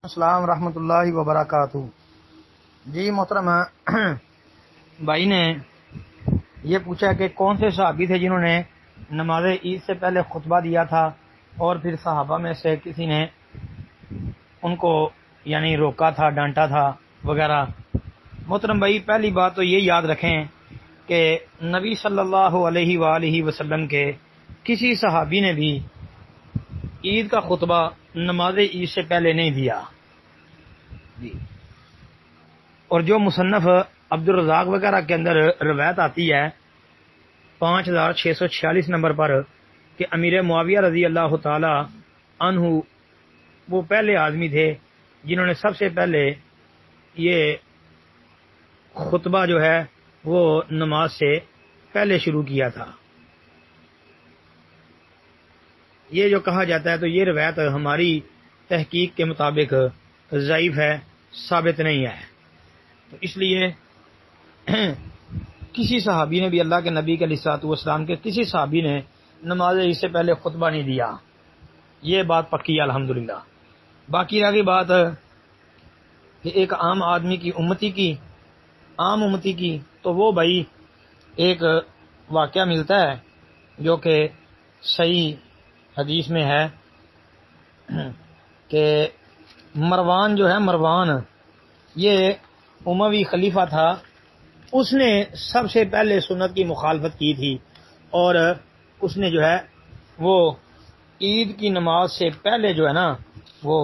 السلام ورحمۃ اللہ وبرکاتہ۔ جی محترم بھائی نے یہ پوچھا کہ کون سے صحابی تھے جنہوں نے نماز عید سے پہلے خطبہ دیا تھا اور پھر صحابہ میں سے کسی نے ان کو روکا تھا، ڈانٹا تھا وغیرہ۔ محترم بھائی، پہلی بات تو یہ یاد رکھیں کہ نبی صلی اللہ علیہ وآلہ وسلم کے کسی صحابی نے بھی عید کا خطبہ نماز عید سے پہلے نہیں دیا جی۔ اور جو مصنف عبد الرزاق وغیرہ کے اندر روایت آتی ہے 5646 نمبر پر کہ امیر معاویہ رضی اللہ تعالی عنہ وہ پہلے آدمی تھے جنہوں نے سب سے پہلے یہ خطبہ جو ہے وہ نماز سے پہلے شروع کیا تھا۔ یہ جو کہا جاتا ہے تو یہ روایت ہماری تحقیق کے مطابق ضعیف ہے، ثابت نہیں ہے۔ تو اس لیے کسی صحابی نے بھی اللہ کے نبی کے علیہ والسلام کے کسی صحابی نے نماز عید سے پہلے خطبہ نہیں دیا، یہ بات پکی ہے الحمدللہ۔ باقی رہ گئی بات کہ ایک عام آدمی کی عام امتی کی، تو وہ بھائی ایک واقعہ ملتا ہے جو کہ صحیح حدیث میں ہے کہ مروان جو ہے، مروان یہ اموی خلیفہ تھا، اس نے سب سے پہلے سنت کی مخالفت کی تھی اور اس نے جو ہے وہ عید کی نماز سے پہلے جو ہے نا وہ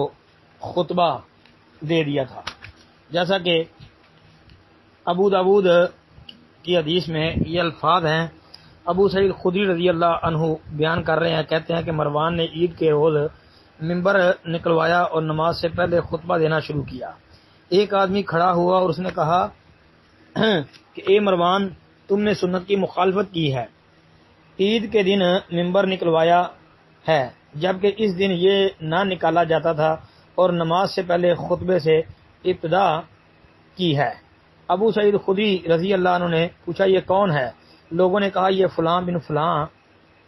خطبہ دے دیا تھا۔ جیسا کہ ابو داود کی حدیث میں یہ الفاظ ہیں، ابو سعید خدری رضی اللہ عنہ بیان کر رہے ہیں، کہتے ہیں کہ مروان نے عید کے روز ممبر نکلوایا اور نماز سے پہلے خطبہ دینا شروع کیا۔ ایک آدمی کھڑا ہوا اور اس نے کہا کہ اے مروان، تم نے سنت کی مخالفت کی ہے، عید کے دن ممبر نکلوایا ہے جبکہ اس دن یہ نہ نکالا جاتا تھا اور نماز سے پہلے خطبے سے ابتدا کی ہے۔ ابو سعید خدری رضی اللہ عنہ نے پوچھا یہ کون ہے؟ لوگوں نے کہا یہ فلاں بن فلاں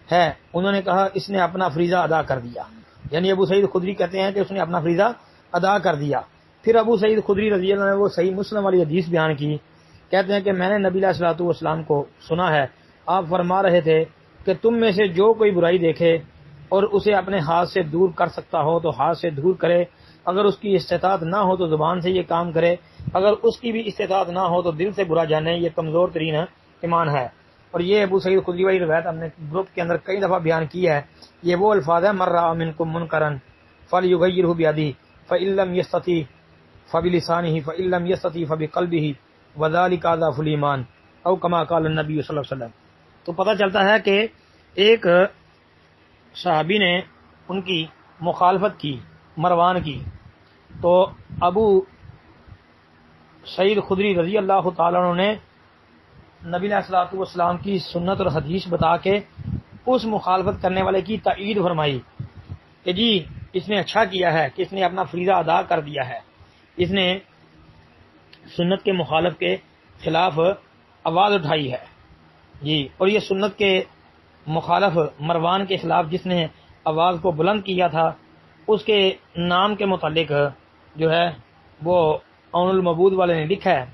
ہے۔ انہوں نے کہا اس نے اپنا فریضہ ادا کر دیا، یعنی ابو سعید خدری کہتے ہیں کہ اس نے اپنا فریضہ ادا کر دیا۔ پھر ابو سعید خدری رضی اللہ عنہ نے وہ صحیح مسلم والی حدیث بیان کی، کہتے ہیں کہ میں نے نبی علیہ الصلوۃ والسلام کو سنا ہے، آپ فرما رہے تھے کہ تم میں سے جو کوئی برائی دیکھے اور اسے اپنے ہاتھ سے دور کر سکتا ہو تو ہاتھ سے دور کرے، اگر اس کی استطاعت نہ ہو تو زبان سے یہ کام کرے، اگر اس کی بھی استطاعت نہ ہو تو دل سے برا جانے، یہ کمزور ترین ایمان ہے۔ اور یہ ابو سعید خدری والی روایت ہم نے گروپ کے اندر کئی دفعہ بیان کی ہے۔ یہ وہ الفاظ ہے، من رأى منکم منکرا فلیغیرہ بیدہ فإن لم یستطع فبلسانہ فإن لم یستطع فبقلبہ وذلک اضعف الایمان او کما قال النبی صلی اللہ علیہ وسلم۔ تو پتہ چلتا ہے کہ ایک صحابی نے ان کی مخالفت کی، مروان کی، تو ابو سعید خدری رضی اللہ تعالیٰ عنہ نے نبی علیہ الصلوۃ والسلام کی سنت اور حدیث بتا کے اس مخالفت کرنے والے کی تائید فرمائی کہ جی اس نے اچھا کیا ہے کہ اس نے اپنا فریضہ ادا کر دیا ہے، اس نے سنت کے مخالف کے خلاف آواز اٹھائی ہے جی۔ اور یہ سنت کے مخالف مروان کے خلاف جس نے آواز کو بلند کیا تھا، اس کے نام کے متعلق جو ہے وہ عون المبود والے نے لکھا ہے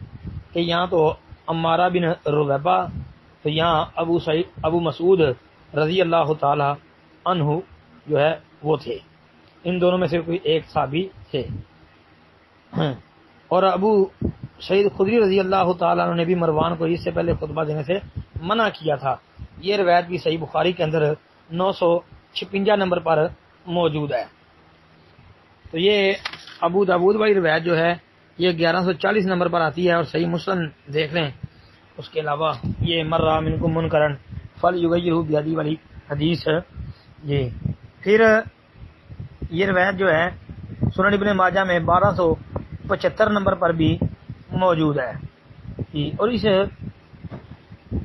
کہ یہاں تو عمارہ بن ربیبہ، تو یہاں ابو مسعود رضی اللہ تعالی عنہ جو ہے وہ تھے، ان دونوں میں سے کوئی ایک صحابی تھے۔ اور ابو سعید خدری رضی اللہ تعالیٰ عنہ نے بھی مروان کو اس سے پہلے خطبہ دینے سے منع کیا تھا۔ یہ روایت بھی صحیح بخاری کے اندر 956 نمبر پر موجود ہے۔ تو یہ ابو داود والی روایت جو ہے یہ 1140 نمبر پر آتی ہے، اور صحیح مسلم دیکھ لیں۔ اس کے علاوہ یہ من رأى منکم منکرا فلیغیرہ بیدہ والی حدیث جی۔ پھر یہ روایت جو ہے سنن ابن ماجہ میں 1275 نمبر پر بھی موجود ہے جی۔ اور اس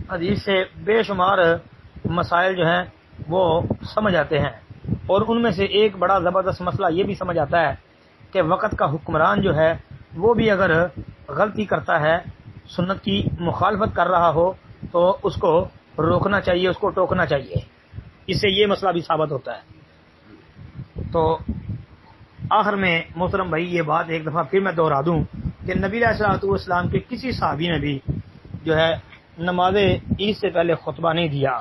حدیث سے بے شمار مسائل جو ہیں وہ سمجھ آتے ہیں، اور ان میں سے ایک بڑا زبردست مسئلہ یہ بھی سمجھ آتا ہے کہ وقت کا حکمران جو ہے وہ بھی اگر غلطی کرتا ہے، سنت کی مخالفت کر رہا ہو، تو اس کو روکنا چاہیے، اس کو ٹوکنا چاہیے۔ اس سے یہ مسئلہ بھی ثابت ہوتا ہے۔ تو آخر میں محترم بھائی یہ بات ایک دفعہ پھر میں دوہرا دوں کہ نبی علیہ الصلوۃ والسلام کے کسی صحابی نے بھی جو ہے نماز عید سے پہلے خطبہ نہیں دیا.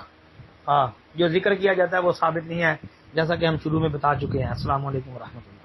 جو ذکر کیا جاتا ہے وہ ثابت نہیں ہے، جیسا کہ ہم شروع میں بتا چکے ہیں. السلام علیکم ورحمۃ اللہ.